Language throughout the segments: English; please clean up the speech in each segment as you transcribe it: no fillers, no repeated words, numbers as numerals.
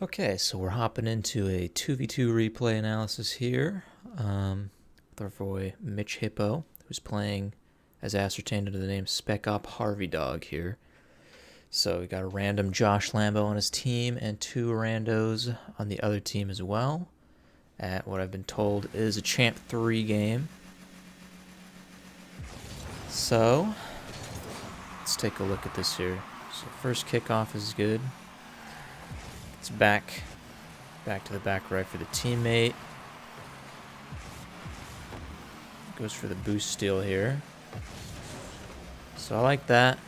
Okay, so we're hopping into a 2v2 replay analysis here with our boy Mitchippo, who's playing as ascertained under the name Spec Op Harvey Dog here. So we got a random Josh Lambo on his team and two randos on the other team as well, at what I've been told is a Champ 3 game. So let's take a look at this here. So first kickoff is good. It's back to the back right for the teammate. Goes for the boost steal here. So I like that.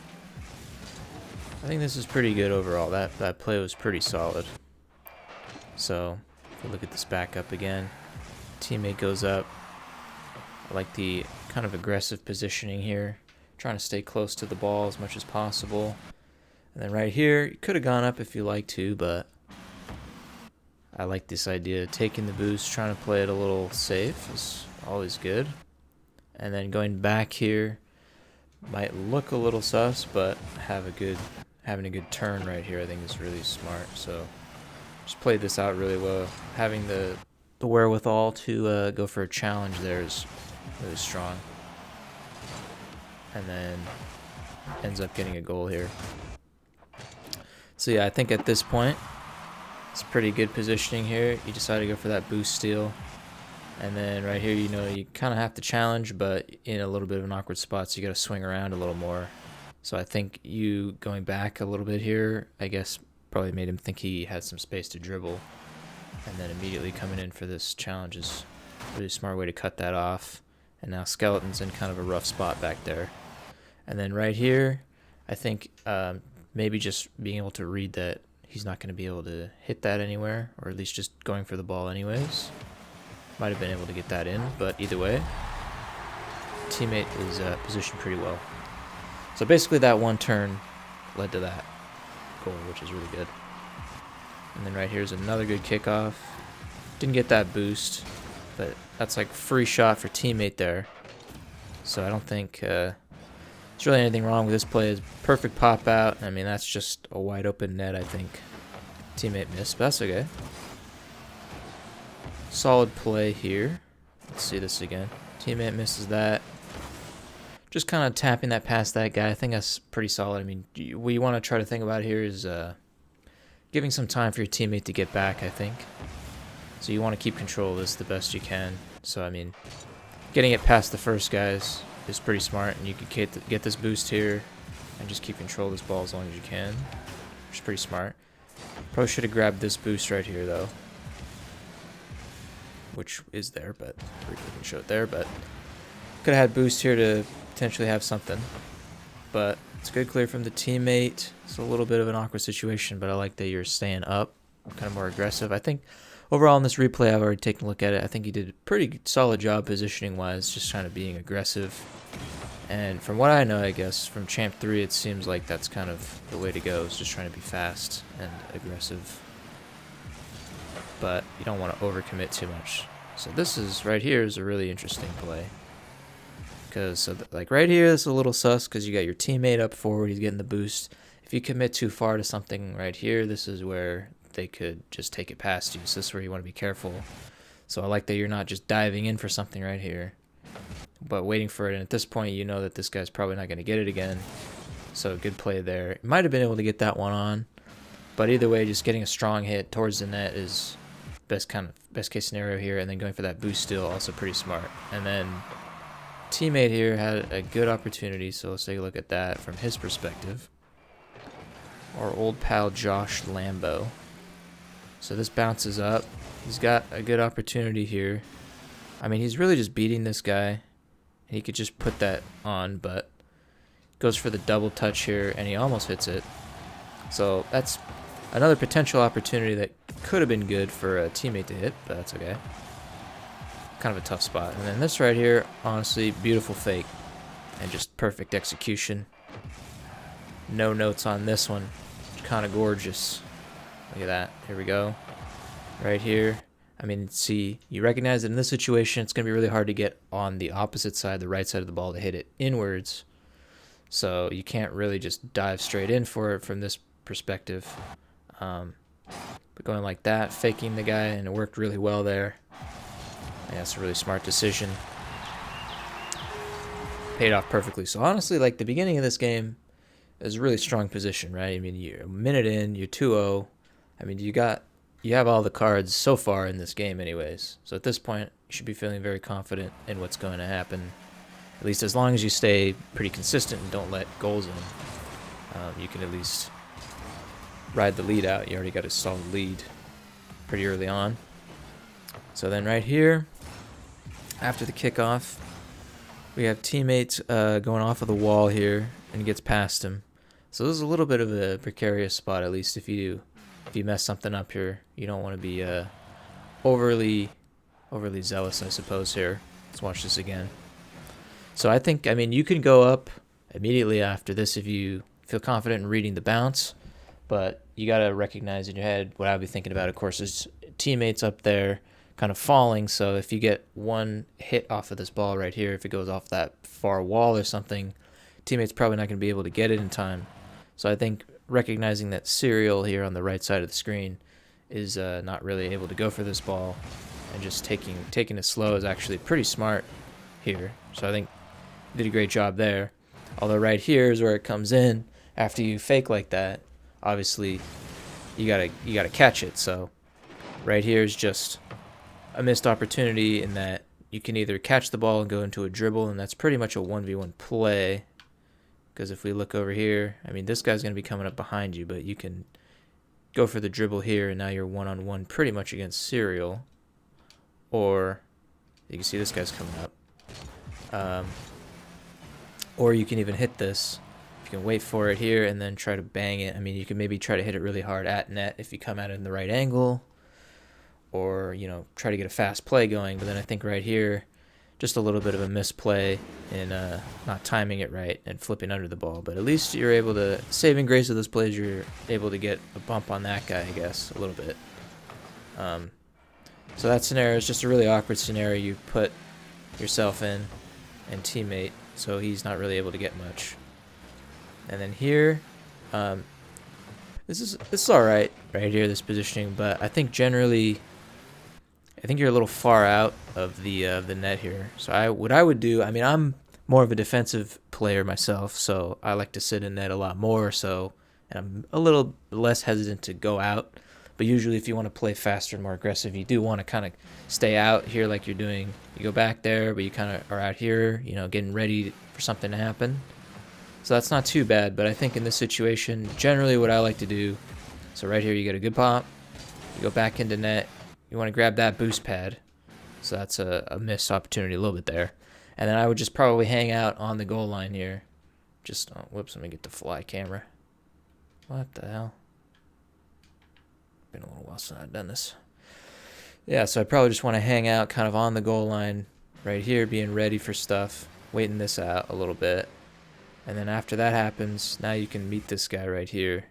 I think this is pretty good overall. That play was pretty solid. So if we look at this backup again, teammate goes up. I like the kind of aggressive positioning here, trying to stay close to the ball as much as possible. And then right here, you could have gone up if you like to, but I like this idea of taking the boost, trying to play it a little safe is always good. And then going back here might look a little sus, but having a good turn right here I think is really smart. So just played this out really well. Having the wherewithal to go for a challenge there is really strong. And then ends up getting a goal here. So yeah, I think at this point, it's pretty good positioning here. You decide to go for that boost steal. And then right here, you know, you kind of have to challenge, but in a little bit of an awkward spot, so you got to swing around a little more. So I think you going back a little bit here, I guess, probably made him think he had some space to dribble. And then immediately coming in for this challenge is a really smart way to cut that off. And now Skeleton's in kind of a rough spot back there. And then right here, I think maybe just being able to read that he's not going to be able to hit that anywhere, or at least just going for the ball anyways. Might have been able to get that in, but either way, teammate is positioned pretty well. So basically that one turn led to that goal, which is really good. And then right here's another good kickoff. Didn't get that boost, but that's like free shot for teammate there. So I don't think there's really anything wrong with this play. It's perfect pop out. I mean, that's just a wide open net, I think. Teammate missed, but that's okay. Solid play here. Let's see this again. Teammate misses that. Just kind of tapping that past that guy. I think that's pretty solid. I mean, what you want to try to think about here is giving some time for your teammate to get back, I think. So you want to keep control of this the best you can. So, I mean, getting it past the first guys is pretty smart, and you could get this boost here and just keep control of this ball as long as you can, which is pretty smart. Probably should have grabbed this boost right here, though, which is there, but we can show it there, but could have had boost here to potentially have something. But it's good clear from the teammate. It's a little bit of an awkward situation, but I like that you're staying up, kind of more aggressive. I think overall in this replay, I've already taken a look at it. I think he did a pretty solid job positioning-wise, just kind of being aggressive. And from what I know, I guess, from Champ 3, it seems like that's kind of the way to go, is just trying to be fast and aggressive. But you don't want to overcommit too much. So this is, right here, is a really interesting play. Because, so like right here, this is a little sus, because you got your teammate up forward, he's getting the boost. If you commit too far to something right here, this is where they could just take it past you. So this is where you want to be careful. So I like that you're not just diving in for something right here, but waiting for it. And at this point, you know that this guy's probably not going to get it again. So good play there. Might have been able to get that one on, but either way, just getting a strong hit towards the net is best case scenario here. And then going for that boost steal, also pretty smart. And then teammate here had a good opportunity. So let's take a look at that from his perspective. Our old pal Josh Lambo. So this bounces up. He's got a good opportunity here. I mean, he's really just beating this guy. He could just put that on, but goes for the double touch here, and he almost hits it. So that's another potential opportunity that could have been good for a teammate to hit, but that's okay. Kind of a tough spot. And then this right here, honestly, beautiful fake and just perfect execution. No notes on this one. Kind of gorgeous. Look at that. Here we go. Right here. I mean, see, you recognize that in this situation, it's going to be really hard to get on the opposite side, the right side of the ball, to hit it inwards. So you can't really just dive straight in for it from this perspective. But going like that, faking the guy, and it worked really well there. Yeah, that's a really smart decision. Paid off perfectly. So honestly, like the beginning of this game is a really strong position, right? I mean, you're a minute in, you're 2-0. I mean, you have all the cards so far in this game anyways. So at this point, you should be feeling very confident in what's going to happen. At least as long as you stay pretty consistent and don't let goals in, you can at least ride the lead out. You already got a solid lead pretty early on. So then right here, after the kickoff, we have teammates going off of the wall here, and gets past him. So this is a little bit of a precarious spot, at least if you mess something up here. You don't want to be overly zealous, I suppose, here. Let's watch this again. So I mean, you can go up immediately after this if you feel confident in reading the bounce, but you got to recognize in your head what I'll be thinking about, of course, is teammates up there kind of falling. So if you get one hit off of this ball right here, if it goes off that far wall or something, teammates probably not going to be able to get it in time. So I think recognizing that Serial here on the right side of the screen is not really able to go for this ball, and just taking it slow is actually pretty smart here. So I think did a great job there. Although right here is where it comes in. After you fake like that, obviously you gotta catch it. So right here is just a missed opportunity in that you can either catch the ball and go into a dribble, and that's pretty much a 1v1 play. Because if we look over here, I mean, this guy's going to be coming up behind you, but you can go for the dribble here, and now you're one-on-one pretty much against Serial. Or you can see this guy's coming up. Or you can even hit this. You can wait for it here and then try to bang it. I mean, you can maybe try to hit it really hard at net if you come at it in the right angle. Or, you know, try to get a fast play going. But then I think right here, just a little bit of a misplay in not timing it right and flipping under the ball. But at least you're able to, saving grace of this play is you're able to get a bump on that guy, I guess, a little bit. So that scenario is just a really awkward scenario you put yourself in and teammate, so he's not really able to get much. And then here, this is all right here, this positioning, but I think generally, I think you're a little far out of the net here. So what I would do, I mean, I'm more of a defensive player myself, so I like to sit in net a lot more. So, and I'm a little less hesitant to go out. But usually, if you want to play faster and more aggressive, you do want to kind of stay out here like you're doing. You go back there, but you kind of are out here, you know, getting ready for something to happen. So that's not too bad. But I think in this situation, generally what I like to do, so right here you get a good pop, you go back into net, you want to grab that boost pad. So that's a missed opportunity a little bit there. And then I would just probably hang out on the goal line here. Just, oh, whoops, let me get the fly camera. What the hell? Been a little while since I've done this. Yeah, so I probably just want to hang out kind of on the goal line right here, being ready for stuff, waiting this out a little bit. And then after that happens, now you can meet this guy right here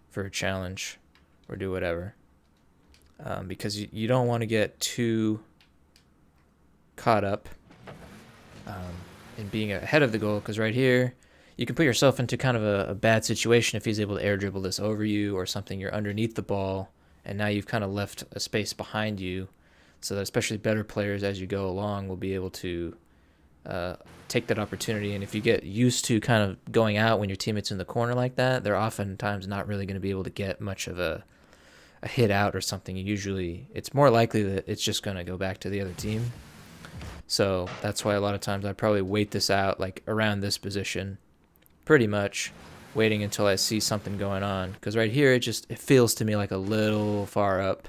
for a challenge or do whatever. Because you don't want to get too caught up in being ahead of the goal, because right here you can put yourself into kind of a bad situation if he's able to air dribble this over you or something. You're underneath the ball, and now you've kind of left a space behind you, so that especially better players as you go along will be able to take that opportunity. And if you get used to kind of going out when your teammate's in the corner like that, they're oftentimes not really going to be able to get much of a hit out or something. Usually it's more likely that it's just going to go back to the other team. So that's why a lot of times I probably wait this out like around this position, pretty much waiting until I see something going on. Because right here it feels to me like a little far up,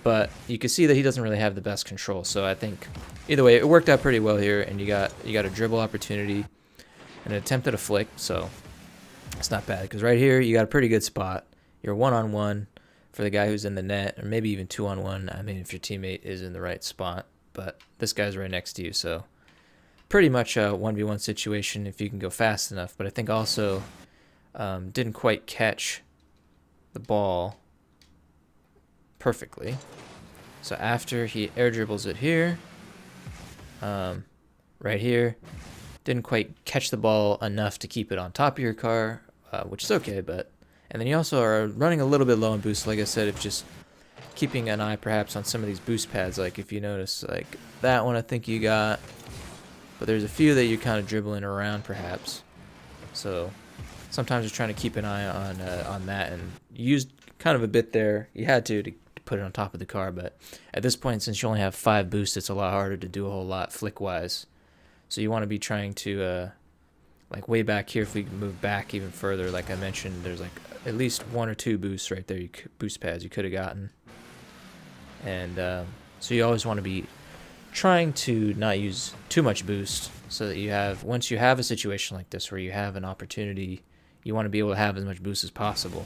but you can see that he doesn't really have the best control. So I think either way it worked out pretty well here, and you got a dribble opportunity and an attempt at a flick, so it's not bad. Because right here you got a pretty good spot. You're one-on-one for the guy who's in the net, or maybe even 2-on-1. I mean, if your teammate is in the right spot, but this guy's right next to you, so pretty much a 1v1 situation if you can go fast enough. But I think also didn't quite catch the ball perfectly. So after he air dribbles it here, right here, didn't quite catch the ball enough to keep it on top of your car, which is okay, but And then you also are running a little bit low on boost, like I said, if just keeping an eye perhaps on some of these boost pads. Like if you notice, like that one I think you got, but there's a few that you're kind of dribbling around perhaps. So sometimes you're trying to keep an eye on that, and you used kind of a bit there. You had to put it on top of the car, but at this point, since you only have 5 boosts, it's a lot harder to do a whole lot flick-wise. So you want to be trying to, like way back here, if we move back even further, like I mentioned, there's like at least 1 or 2 boosts right there, boost pads you could have gotten. And so you always want to be trying to not use too much boost, so that you have, once you have a situation like this where you have an opportunity, you want to be able to have as much boost as possible.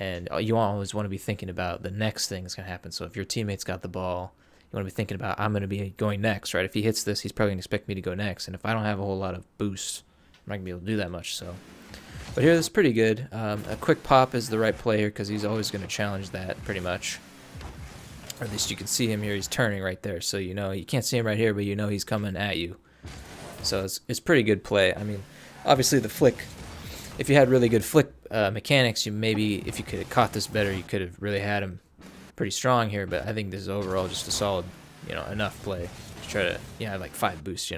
And you always want to be thinking about the next thing that's going to happen. So if your teammate's got the ball, you want to be thinking about, I'm going to be going next, right? If he hits this, he's probably going to expect me to go next. And if I don't have a whole lot of boost, I'm not going to be able to do that much. So, but here, this is pretty good. A quick pop is the right play here, because he's always going to challenge that pretty much. Or at least you can see him here. He's turning right there. So you know, you can't see him right here, but you know he's coming at you. So it's pretty good play. I mean, obviously the flick, if you had really good flick mechanics, you maybe, if you could have caught this better, you could have really had him pretty strong here. But I think this is overall just a solid, enough play to try to, like 5 boosts,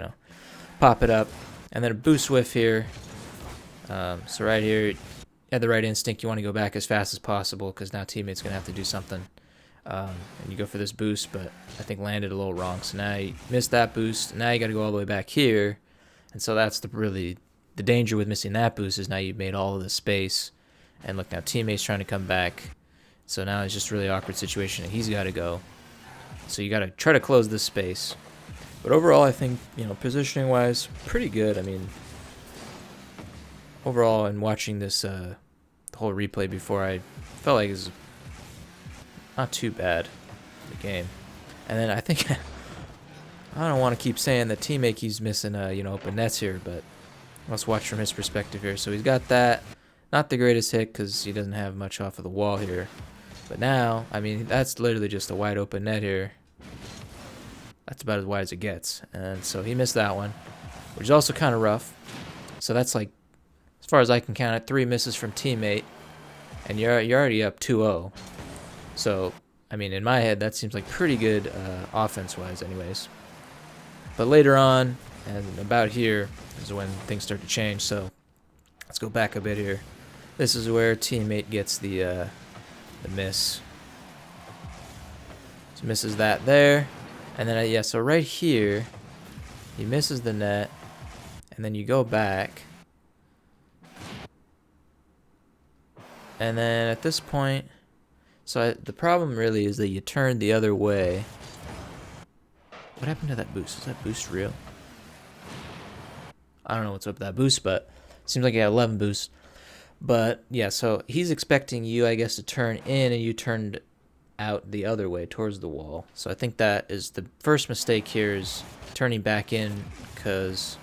pop it up, and then a boost whiff here. So right here, you had the right instinct. You want to go back as fast as possible, because now teammate's gonna have to do something. And you go for this boost, but I think landed a little wrong. So now you missed that boost. Now you got to go all the way back here, and so that's the danger with missing that boost, is now you've made all of the space, and look, now teammate's trying to come back, so now it's just a really awkward situation, and he's got to go. So you got to try to close this space. But overall, I think, positioning wise, pretty good. I mean, overall, in watching this the whole replay before, I felt like it was not too bad, the game. And then I think I don't want to keep saying that teammate keeps missing open nets here, but let's watch from his perspective here. So he's got that, not the greatest hit, because he doesn't have much off of the wall here. But now, I mean, that's literally just a wide open net here. That's about as wide as it gets. And so he missed that one, which is also kind of rough. So that's like, as far as I can count it, 3 misses from teammate, and you're already up 2-0. So, I mean, in my head, that seems like pretty good offense-wise anyways. But later on, and about here, is when things start to change. So let's go back a bit here. This is where teammate gets the miss. So misses that there. And then, so right here, he misses the net. And then you go back. And then at this point, so the problem really is that you turn the other way. What happened to that boost? Is that boost real? I don't know what's up with that boost, but it seems like he had 11 boosts. But yeah, so he's expecting you, I guess, to turn in, and you turned out the other way towards the wall. So I think that is the first mistake here, is turning back in, because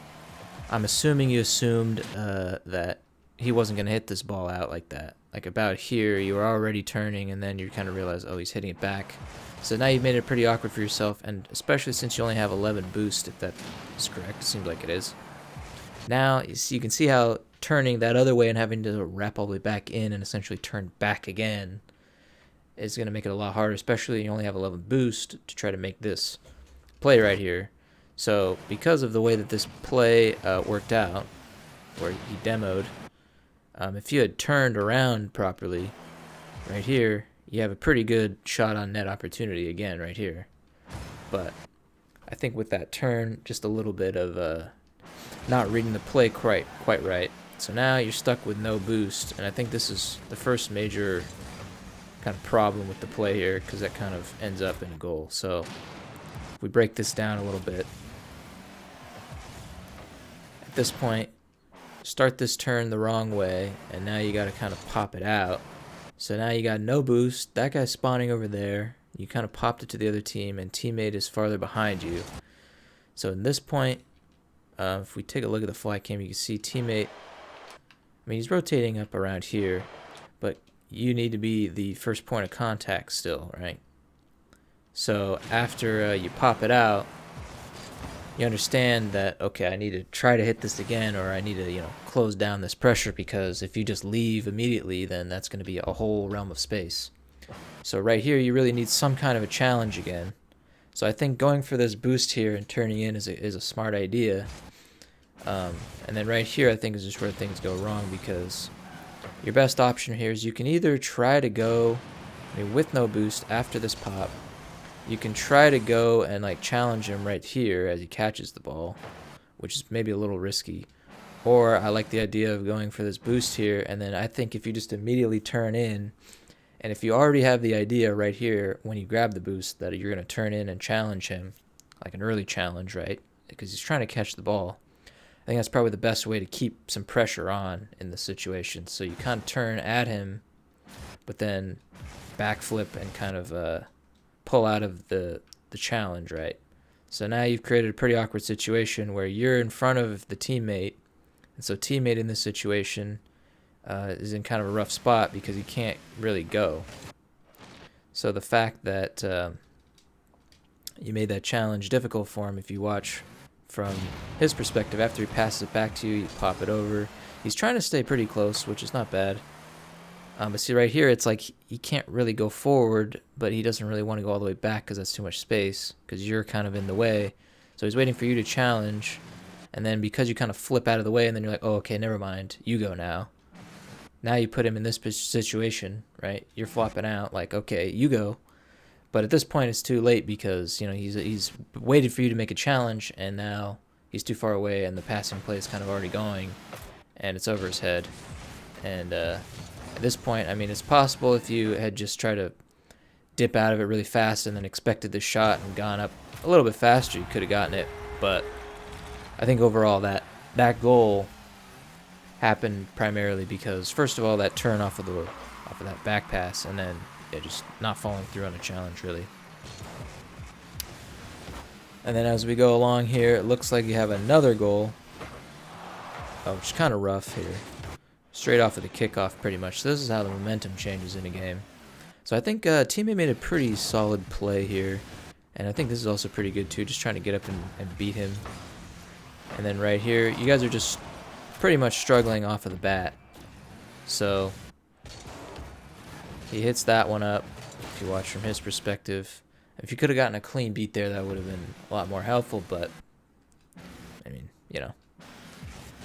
I'm assuming you assumed that he wasn't going to hit this ball out like that. Like about here, you were already turning, and then you kind of realize, oh, he's hitting it back. So now you've made it pretty awkward for yourself, and especially since you only have 11 boost, if that is correct. It seems like it is. Now, you can see how turning that other way and having to wrap all the way back in and essentially turn back again is going to make it a lot harder, especially when you only have 11 boost to try to make this play right here. So because of the way that this play worked out, where he demoed, if you had turned around properly right here, you have a pretty good shot on net opportunity again right here. But I think with that turn, just a little bit of not reading the play quite right. So now you're stuck with no boost, and I think this is the first major kind of problem with the play here, because that kind of ends up in a goal. So if we break this down a little bit, at this point, start this turn the wrong way, and now you got to kind of pop it out. So now you got no boost. That guy's spawning over there. You kind of popped it to the other team, and teammate is farther behind you. So in this point, if we take a look at the fly cam, you can see teammate, I mean, he's rotating up around here, but you need to be the first point of contact still, right? So after you pop it out, you understand that, okay, I need to try to hit this again, or I need to, close down this pressure, because if you just leave immediately, then that's going to be a whole realm of space. So right here, you really need some kind of a challenge again. So I think going for this boost here and turning in is a smart idea. And then right here, I think is just where things go wrong, because your best option here is you can either try to go with no boost after this pop. You can try to go and like challenge him right here as he catches the ball, which is maybe a little risky. Or I like the idea of going for this boost here, and then I think if you just immediately turn in, and if you already have the idea right here when you grab the boost that you're going to turn in and challenge him, like an early challenge, right? Because he's trying to catch the ball. I think that's probably the best way to keep some pressure on in the situation. So you kind of turn at him, but then backflip and kind of pull out of the challenge, right? So now you've created a pretty awkward situation where you're in front of the teammate, and so teammate in this situation is in kind of a rough spot because he can't really go. So the fact that you made that challenge difficult for him, if you watch from his perspective, after he passes it back to you, you pop it over. He's trying to stay pretty close, which is not bad. But see right here, it's like he can't really go forward, but he doesn't really want to go all the way back because that's too much space, because you're kind of in the way. So he's waiting for you to challenge, and then because you kind of flip out of the way, and then you're like, oh, okay, never mind, you go now. Now you put him in this situation, right? You're flopping out, like, okay, you go. But at this point, it's too late because, he's waited for you to make a challenge, and now he's too far away, and the passing play is kind of already going, and it's over his head. And at this point, I mean, it's possible if you had just tried to dip out of it really fast and then expected the shot and gone up a little bit faster, you could have gotten it. But I think overall that goal happened primarily because, first of all, that turn off of that back pass, and then just not following through on a challenge, really. And then as we go along here, it looks like you have another goal, which is kind of rough here. Straight off of the kickoff, pretty much. So this is how the momentum changes in a game. So I think teammate made a pretty solid play here. And I think this is also pretty good too, just trying to get up and beat him. And then right here, you guys are just pretty much struggling off of the bat. So he hits that one up, if you watch from his perspective. If you could have gotten a clean beat there, that would have been a lot more helpful, but I mean,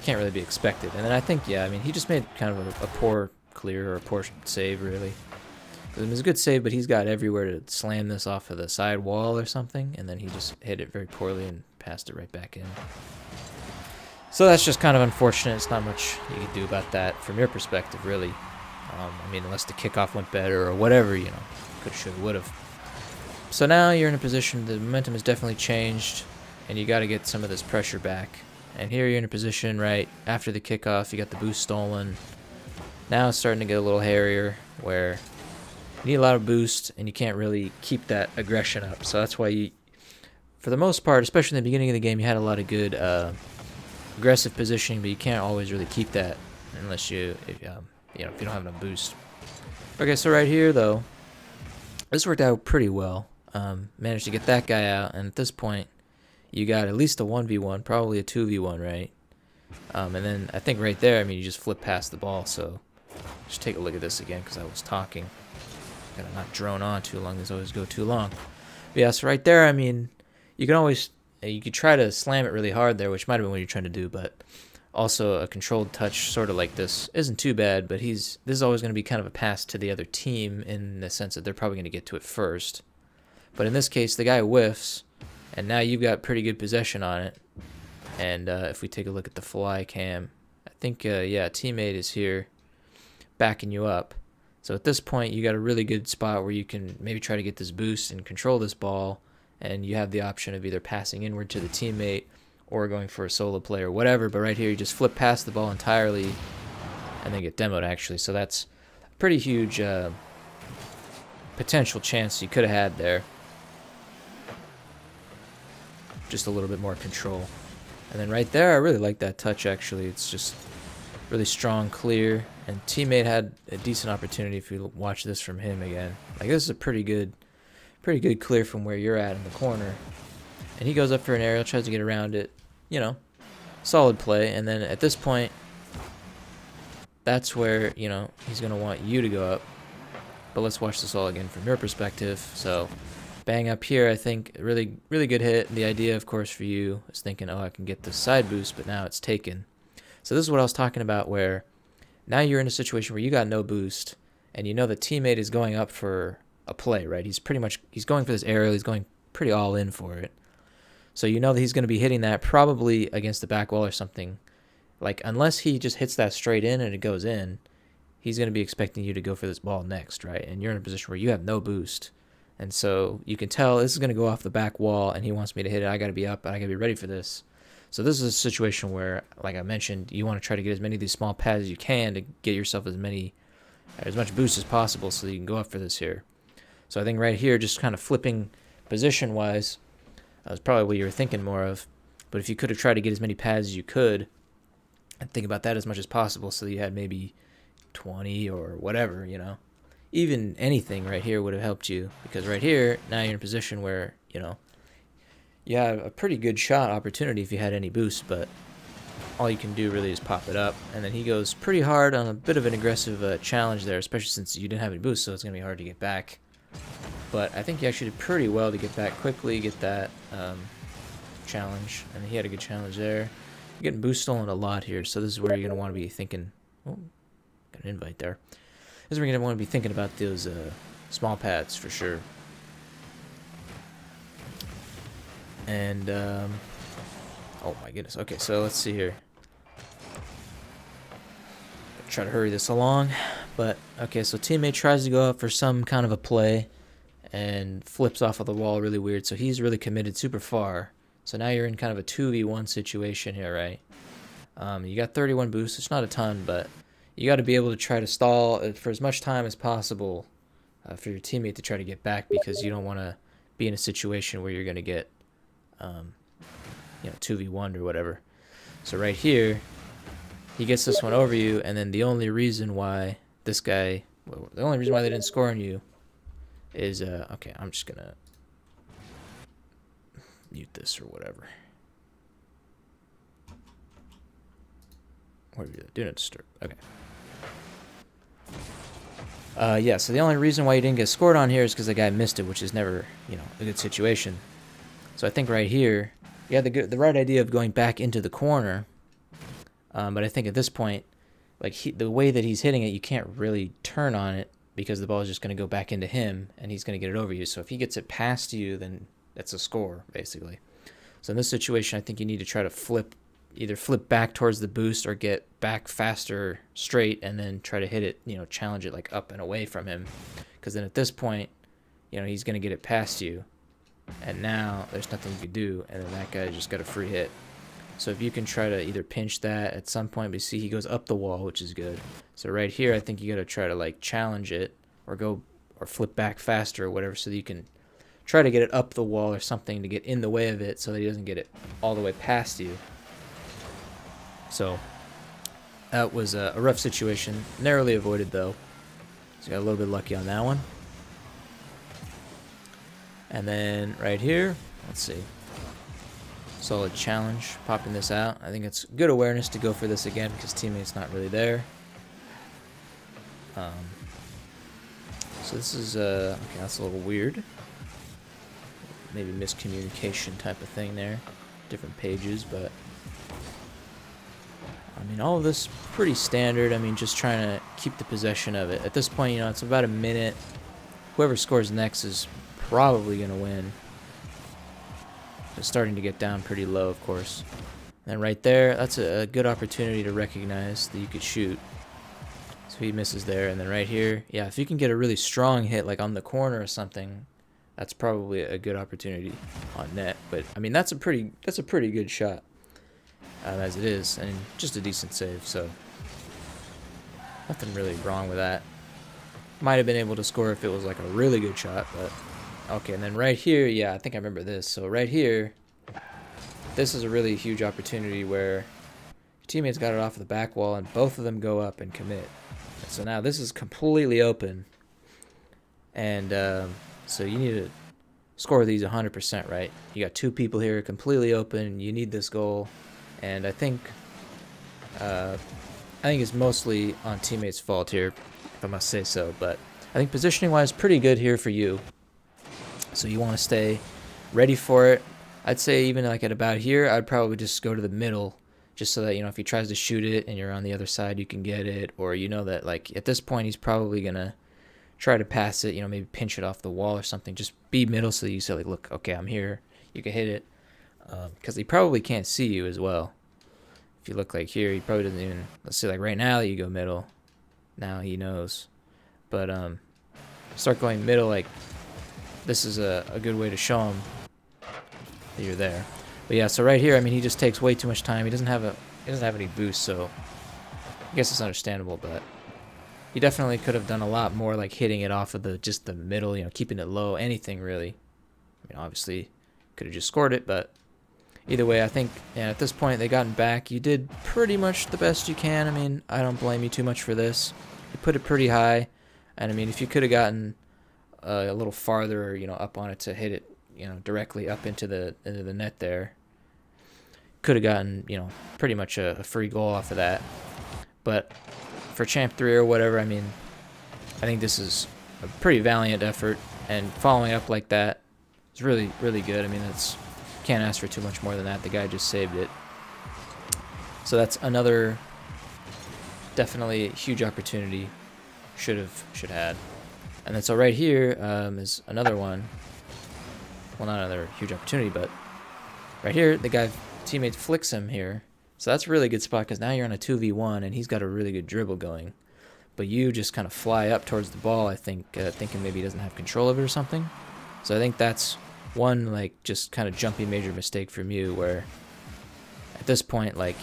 can't really be expected. And then I think, he just made kind of a poor clear, or a poor save, really. It was a good save, but he's got everywhere to slam this off of the side wall or something, and then he just hit it very poorly and passed it right back in. So that's just kind of unfortunate. It's not much you can do about that from your perspective, really. Unless the kickoff went better or whatever, could, should, would have. So now you're in a position, the momentum has definitely changed, and you got to get some of this pressure back. And here you're in a position right after the kickoff, you got the boost stolen. Now it's starting to get a little hairier, where you need a lot of boost, and you can't really keep that aggression up. So that's why you, for the most part, especially in the beginning of the game, you had a lot of good aggressive positioning, but you can't always really keep that unless if you don't have enough boost. Okay, so right here though, this worked out pretty well. Managed to get that guy out, and at this point, you got at least a 1v1, probably a 2v1, right? And then I think right there, you just flip past the ball. So just take a look at this again, because I was talking. Gotta not drone on too long. These always go too long. But yeah, so right there, you can always, you could try to slam it really hard there, which might have been what you're trying to do, but also a controlled touch sort of like this isn't too bad, but this is always going to be kind of a pass to the other team in the sense that they're probably going to get to it first. But in this case, the guy whiffs, and now you've got pretty good possession on it. And if we take a look at the fly cam, I think, teammate is here backing you up. So at this point, you got a really good spot where you can maybe try to get this boost and control this ball, and you have the option of either passing inward to the teammate or going for a solo play or whatever. But right here, you just flip past the ball entirely and then get demoed, actually. So that's a pretty huge potential chance you could have had there. Just a little bit more control. And then right there, I really like that touch, actually. It's just really strong, clear, and teammate had a decent opportunity if you watch this from him again. Like, this is a pretty good clear from where you're at in the corner. And he goes up for an aerial, tries to get around it. You know, solid play. And then at this point, that's where, you know, he's going to want you to go up. But let's watch this all again from your perspective. So, bang up here, I think, really, really good hit. The idea, of course, for you is thinking, oh, I can get this side boost, but now it's taken. So this is what I was talking about, where now you're in a situation where you got no boost, and you know the teammate is going up for a play, right? He's going for this aerial. He's going pretty all in for it. So you know that he's going to be hitting that probably against the back wall or something. Like, unless he just hits that straight in and it goes in, he's going to be expecting you to go for this ball next, right? And you're in a position where you have no boost. And so you can tell this is going to go off the back wall, and he wants me to hit it. I got to be up, and I got to be ready for this. So this is a situation where, like I mentioned, you want to try to get as many of these small pads as you can to get yourself as much boost as possible so that you can go up for this here. So I think right here, just kind of flipping position-wise, was probably what you were thinking more of. But if you could have tried to get as many pads as you could, and think about that as much as possible so that you had maybe 20 or whatever, you know. Even anything right here would have helped you, because right here, now you're in a position where, you know, you have a pretty good shot opportunity if you had any boost, but all you can do really is pop it up. And then he goes pretty hard on a bit of an aggressive challenge there, especially since you didn't have any boost, so it's going to be hard to get back. But I think he actually did pretty well to get back quickly, get that challenge, and he had a good challenge there. You're getting boost stolen a lot here, so this is where you're going to want to be thinking, oh, got an invite there. This is where you're going to want to be thinking about those small pads for sure. And, oh my goodness. Okay, so let's see here. Try to hurry this along. But, okay, so teammate tries to go up for some kind of a play and flips off of the wall really weird. So he's really committed super far. So now you're in kind of a 2v1 situation here, right? You got 31 boosts. It's not a ton, but you got to be able to try to stall for as much time as possible for your teammate to try to get back, because you don't want to be in a situation where you're going to get 2v1 or whatever. So right here, he gets this one over you, and then the only reason why they didn't score on you is, okay, I'm just going to mute this or whatever. What are you doing? Do not disturb. Okay. Yeah, so the only reason why you didn't get scored on here is because the guy missed it, which is never, a good situation. So I think right here, you had the right idea of going back into the corner, but I think at this point, like the way that he's hitting it, you can't really turn on it because the ball is just going to go back into him, and he's going to get it over you. So if he gets it past you, then that's a score, basically. So in this situation, I think you need to try to either flip back towards the boost or get back faster straight and then try to hit it, challenge it like up and away from him. Because then at this point, he's going to get it past you. And now there's nothing you can do, and then that guy just got a free hit. So if you can try to either pinch that at some point, but see he goes up the wall, which is good. So right here, I think you got to try to like challenge it or flip back faster or whatever, so that you can try to get it up the wall or something to get in the way of it so that he doesn't get it all the way past you. So that was a rough situation. Narrowly avoided, though. So got a little bit lucky on that one. And then right here, let's see. Solid challenge, popping this out. I think it's good awareness to go for this again because teammate's not really there. So this is, okay, that's a little weird. Maybe miscommunication type of thing there. Different pages, but I mean, all of this pretty standard. I mean, just trying to keep the possession of it. At this point, it's about a minute. Whoever scores next is probably going to win. It's starting to get down pretty low, of course. And right there, that's a good opportunity to recognize that you could shoot. So he misses there. And then right here, yeah, if you can get a really strong hit, like on the corner or something, that's probably a good opportunity on net. But I mean, that's a pretty good shot as it is, and just a decent save. So nothing really wrong with that. Might have been able to score if it was like a really good shot, but okay. And then right here, yeah, I think I remember this. So right here, this is a really huge opportunity where your teammates got it off the back wall, and both of them go up and commit. And so now this is completely open, and so you need to score these 100%, right? You got 2 people here completely open. You need this goal, and I think it's mostly on teammates' fault here, if I must say so. But I think positioning-wise, pretty good here for you. So you want to stay ready for it. I'd say even like at about here, I'd probably just go to the middle, just so that, if he tries to shoot it and you're on the other side, you can get it. Or that, like, at this point, he's probably going to try to pass it, maybe pinch it off the wall or something. Just be middle so that you say, like, look, okay, I'm here. You can hit it. Because he probably can't see you as well. If you look like here, he probably doesn't even, let's say like right now you go middle. Now he knows. But start going middle, like this is a good way to show him that you're there. But yeah, so right here, I mean, he just takes way too much time. He doesn't have any boost, so I guess it's understandable, but he definitely could have done a lot more, like hitting it off of just the middle, keeping it low, anything really. I mean, obviously could have just scored it, but either way, I think at this point they gotten back. You did pretty much the best you can. I mean, I don't blame you too much for this. You put it pretty high, and I mean, if you could have gotten a little farther, up on it to hit it, directly up into the net there, could have gotten, pretty much a free goal off of that. But for Champ 3 or whatever, I mean, I think this is a pretty valiant effort, and following up like that is really, really good. I mean, can't ask for too much more than that. The guy just saved it. So that's another definitely huge opportunity. Should had. And then so right here is another one. Well, not another huge opportunity, but right here, the guy teammate flicks him here. So that's a really good spot because now you're on a 2v1 and he's got a really good dribble going. But you just kind of fly up towards the ball, I think, thinking maybe he doesn't have control of it or something. So I think that's one, like, just kind of jumpy major mistake from you, where at this point, like,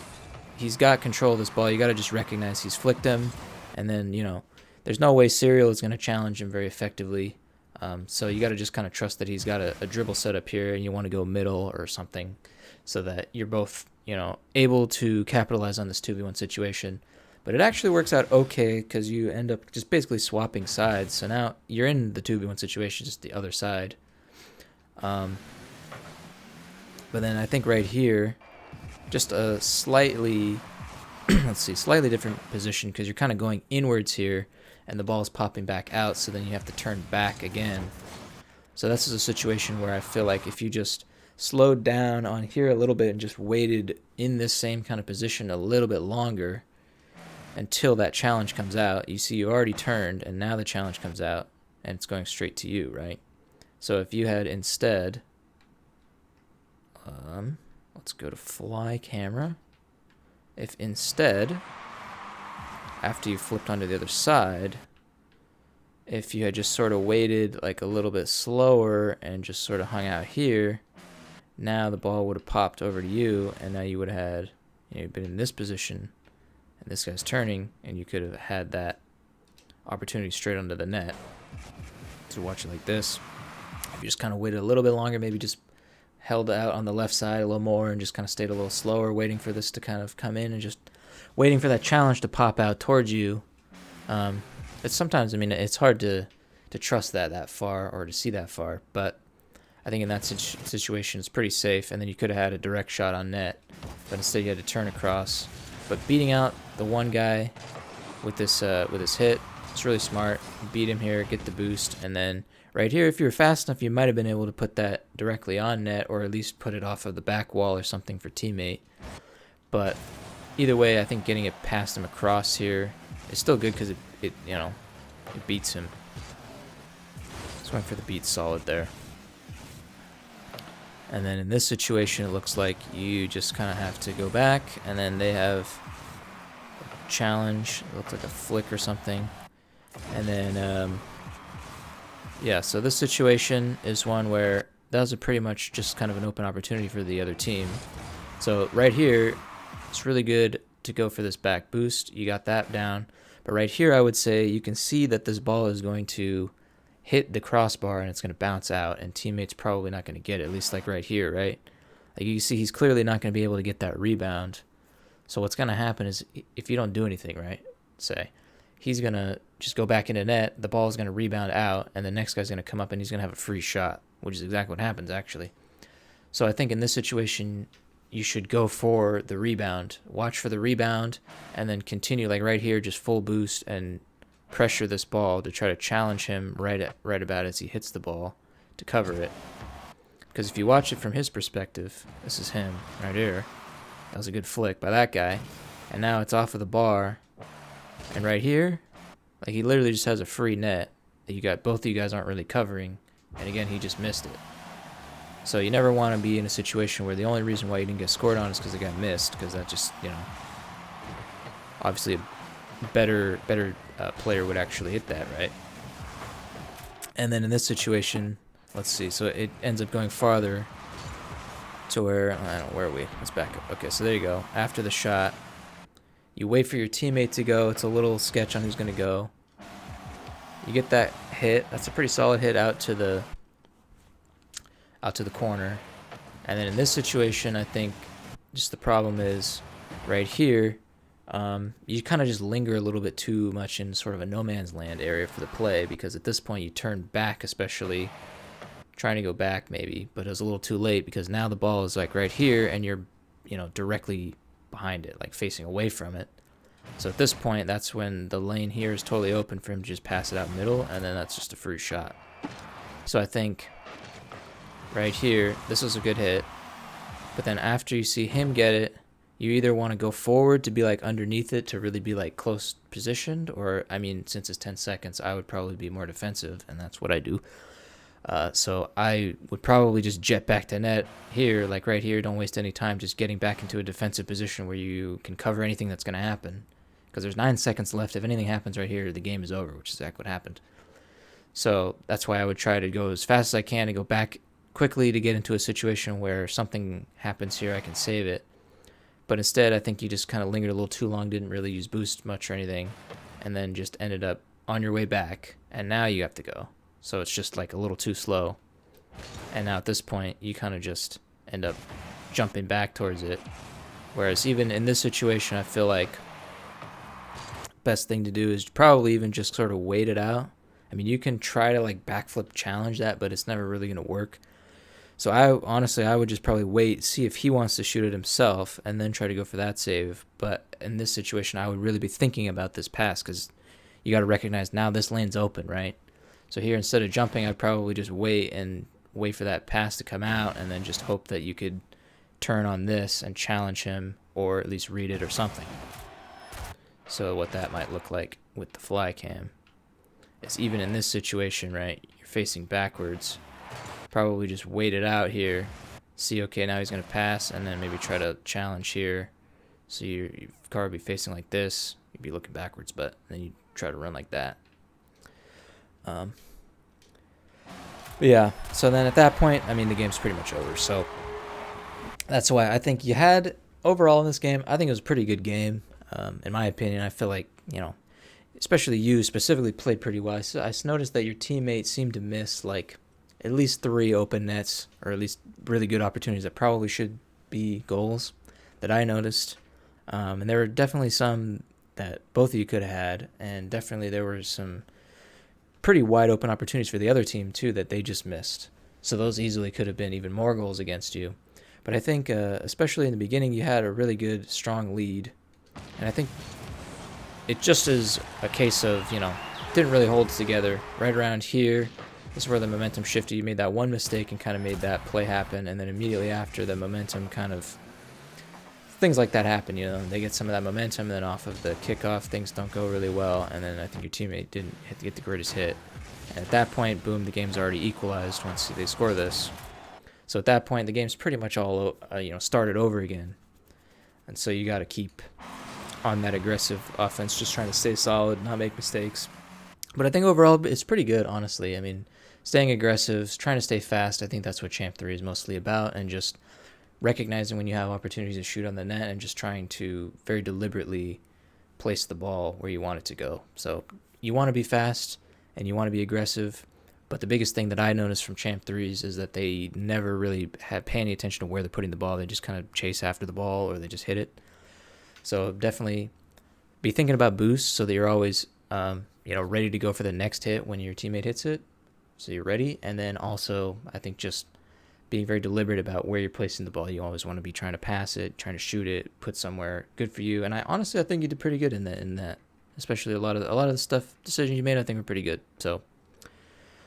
he's got control of this ball. You got to just recognize he's flicked him, and then, there's no way Serial is going to challenge him very effectively. So you got to just kind of trust that he's got a dribble set up here, and you want to go middle or something so that you're both, able to capitalize on this 2v1 situation. But it actually works out okay because you end up just basically swapping sides. So now you're in the 2v1 situation, just the other side. But then I think right here, just a slightly, slightly different position because you're kind of going inwards here and the ball's popping back out. So then you have to turn back again. So this is a situation where I feel like if you just slowed down on here a little bit and just waited in this same kind of position a little bit longer until that challenge comes out, you see you already turned and now the challenge comes out and it's going straight to you, right? So if you had instead, let's go to fly camera. If instead, after you flipped onto the other side, if you had just sort of waited like a little bit slower and just sort of hung out here, now the ball would have popped over to you, and now you would have had, you've been in this position, and this guy's turning, and you could have had that opportunity straight onto the net. To watch it like this, if you just kind of waited a little bit longer, maybe just held out on the left side a little more and just kind of stayed a little slower, waiting for this to kind of come in and just waiting for that challenge to pop out towards you. It's sometimes, I mean, it's hard to trust that far or to see that far, but I think in that situation it's pretty safe. And then you could have had a direct shot on net, but instead you had to turn across. But beating out the one guy with this hit, it's really smart. Beat him here, get the boost, and then right here, if you were fast enough, you might have been able to put that directly on net, or at least put it off of the back wall or something for teammate. But either way, I think getting it past him across here is still good because it beats him. Just went for the beat solid there. And then in this situation, it looks like you just kind of have to go back, and then they have a challenge. It looks like a flick or something. And then, yeah, so this situation is one where that was a pretty much just kind of an open opportunity for the other team. So right here, it's really good to go for this back boost. You got that down. But right here, I would say you can see that this ball is going to hit the crossbar and it's going to bounce out, and teammate's probably not going to get it, at least like right here, right? Like you can see he's clearly not going to be able to get that rebound. So what's going to happen is if you don't do anything, right, say, he's going to just go back into net, the ball is going to rebound out, and the next guy's going to come up and he's going to have a free shot. which is exactly what happens, actually. So I think in this situation, you should go for the rebound. Watch for the rebound, and then continue, like right here, just full boost and pressure this ball to try to challenge him right about as he hits the ball to cover it. Because if you watch it from his perspective, this is him right here. That was a good flick by that guy. And now it's off of the bar. And right here, like he literally just has a free net that you got, both of you guys aren't really covering. And again, he just missed it. So you never want to be in a situation where the only reason why you didn't get scored on is because the guy missed, because that just, obviously a better player would actually hit that, right? And then in this situation, let's see, so it ends up going farther to where, I don't know, where are we? Let's back up. Okay, so there you go. After the shot, you wait for your teammate to go. It's a little sketch on who's going to go. You get that hit. That's a pretty solid hit out to the corner. And then in this situation, I think just the problem is right here, you kind of just linger a little bit too much in sort of a no man's land area for the play, because at this point you turn back, especially trying to go back maybe, but it was a little too late because now the ball is like right here and you're, directly behind it, like facing away from it. So at this point, that's when the lane here is totally open for him to just pass it out middle, and then that's just a free shot. So I think right here, this was a good hit, but then after you see him get it, you either want to go forward to be like underneath it to really be like close positioned, or I mean, since it's 10 seconds, I would probably be more defensive, and that's what I do. So I would probably just jet back to net here, like right here. Don't waste any time just getting back into a defensive position where you can cover anything that's going to happen, because there's 9 seconds left. If anything happens right here, the game is over, which is exactly what happened. So that's why I would try to go as fast as I can and go back quickly to get into a situation where something happens here, I can save it. But instead, I think you just kind of lingered a little too long, didn't really use boost much or anything, and then just ended up on your way back, and now you have to go. So it's just like a little too slow. And now at this point, you kind of just end up jumping back towards it. Whereas even in this situation, I feel like best thing to do is probably even just sort of wait it out. I mean, you can try to like backflip challenge that, but it's never really going to work. So I would just probably wait, see if he wants to shoot it himself, and then try to go for that save. But in this situation, I would really be thinking about this pass, because you got to recognize now this lane's open, right? So here, instead of jumping, I'd probably just wait for that pass to come out, and then just hope that you could turn on this and challenge him, or at least read it or something. So what that might look like with the fly cam is, even in this situation, right, you're facing backwards, probably just wait it out here, see, okay, now he's going to pass, and then maybe try to challenge here. So your car would be facing like this, you'd be looking backwards, but then you try to run like that. But yeah, so then at that point, I mean, the game's pretty much over. So that's why I think you had, overall in this game, I think it was a pretty good game. In my opinion, I feel like, especially you specifically played pretty well. I noticed that your teammates seemed to miss like at least 3 open nets, or at least really good opportunities that probably should be goals that I noticed. And there were definitely some that both of you could have had, and definitely there were some pretty wide open opportunities for the other team too that they just missed. So those easily could have been even more goals against you. But I think especially in the beginning, you had a really good, strong lead. And I think it just is a case of, didn't really hold together. Right around here, this is where the momentum shifted. You made that one mistake and kind of made that play happen. And then immediately after, the momentum kind of, things like that happen, They get some of that momentum, and then off of the kickoff, things don't go really well. And then I think your teammate didn't get the greatest hit. And at that point, boom, the game's already equalized once they score this. So at that point, the game's pretty much all, started over again. And so you got to keep on that aggressive offense, just trying to stay solid, not make mistakes. But I think overall, it's pretty good, honestly. I mean, staying aggressive, trying to stay fast, I think that's what Champ 3 is mostly about, and just recognizing when you have opportunities to shoot on the net and just trying to very deliberately place the ball where you want it to go. So you want to be fast and you want to be aggressive, but the biggest thing that I noticed from Champ 3s is that they never really pay any attention to where they're putting the ball. They just kind of chase after the ball, or they just hit it. So definitely be thinking about boosts so that you're always ready to go for the next hit when your teammate hits it. So you're ready. And then also, I think just being very deliberate about where you're placing the ball. You always want to be trying to pass it, trying to shoot it, put somewhere good for you. And I honestly, I think you did pretty good in that. Especially a lot of the stuff decisions you made, I think were pretty good. So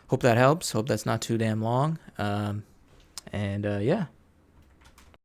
hope that helps. Hope that's not too damn long. And yeah,